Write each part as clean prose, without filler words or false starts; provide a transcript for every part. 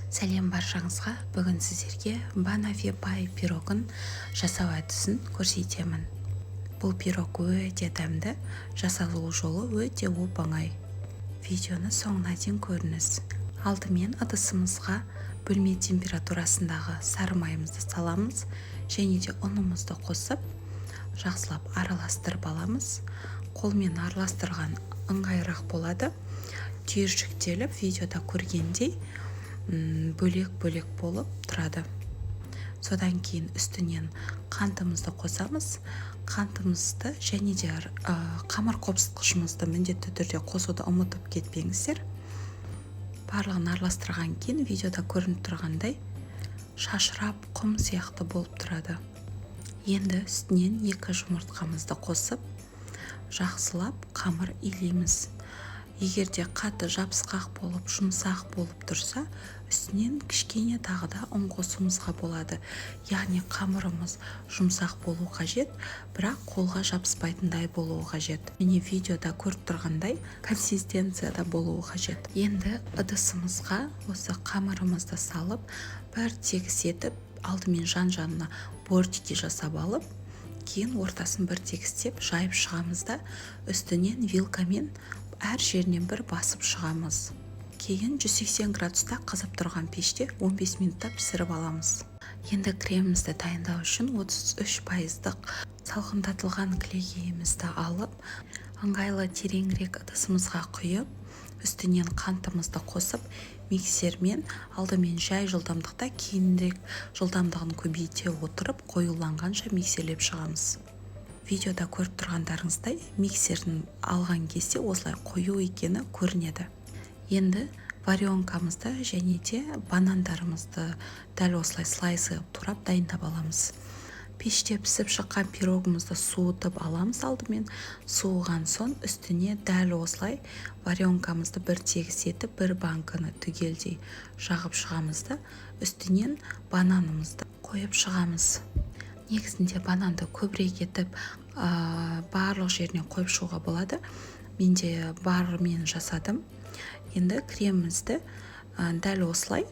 Сәлем баршаңызға. Бүгін сіздерге банафи пай пирогын жасау әдісін көрсетемін. Бұл пирог өте дәмді, жасалу жолы өте оп-оңай. Видеоны соңына дейін көріңіз. Алдымен ыдысымызға бөлме температурасындағы сары майымызды саламыз және де ұнымызды қосып, жақсылап араластырып аламыз. Қолмен араластырған ыңғайырақ болады. Түйіршіктеліп видеода көргендей бөлек-бөлек болып тұрады. Содан кейін үстінен қантымызды қосамыз. Қантымызды және де қамыр қопсытқышымызды міндетті түрде қосуды ұмытып кетпеңіздер. Барлығын араластырған кейін видеода көрініп тұрғандай шашырап құм сияқты болып тұрады. Енді үстінен 2 жұмыртқамызды қосып, жақсылап қамыр илейміз. Егер де қатты жабысқақ болып, жұмсақ болып тұрса, үстінен кішкене тағы да ұн қосуымызға болады. Яғни қамырымыз жұмсақ болу қажет, бірақ қолға жабыспайтындай болуы қажет. Міне видеода көріп тұрғандай консистенцияда болуы қажет. Енді ыдысымызға осы қамырымызды салып, бір тегіс етіп, алдымен жан-жанына бортики жасап алып, кейін ортасын бір тегістеп жайып шығамыз да, үстінен вилкамен әр жерінен бір басып шығамыз. Кейін 180 градуста қызып тұрған пеште 15 минутта пісіріп аламыз. Енді кремімізді дайындау үшін 33% салқындатылған кілегейімізді алып, ыңғайлы тереңірек ыдысымызға құйып, үстінен қантымызды қосып, миксермен алдымен жай жылдамдықта, кейінірек жылдамдығын көбейте отырып, қоюланғанша миксерлеп шығамыз. Видеода көріп тұрғандарыңыздай миксерін алған кезде осылай қою екені көрінеді. Енді варенкамызды және де банандарымызды дәл осылай слайсы турап дайындап аламыз. Пеште пісіп шыққан пирогымызды суытып аламыз алдымен. Суыған соң үстіне дәл осылай варенкамызды бір тегіс етіп, бір банканы түгелдей жағып шығамыз да, үстінен бананымызды қойып шығамыз. Негізінде бананды көбірек етіп, барлық жеріне қойып шығуға болады. Менде барымен жасадым. Енді кремімізді дәл осылай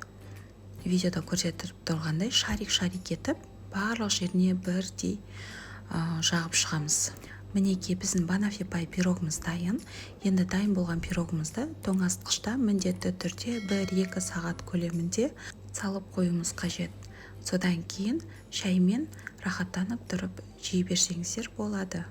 видеода көрсетіп тұрғандай шарик-шарик етіп, барлық жеріне бірдей жағып шығамыз. Мінекей біздің банафи пай пирогымыз дайын. Енді дайын болған пирогымызды тоңазытқышта міндетті түрде 1-2 сағат көлемінде салып қоюымыз қажет. Содан кейін шаймен рахаттанып тұрып жей берсеңіздер болады.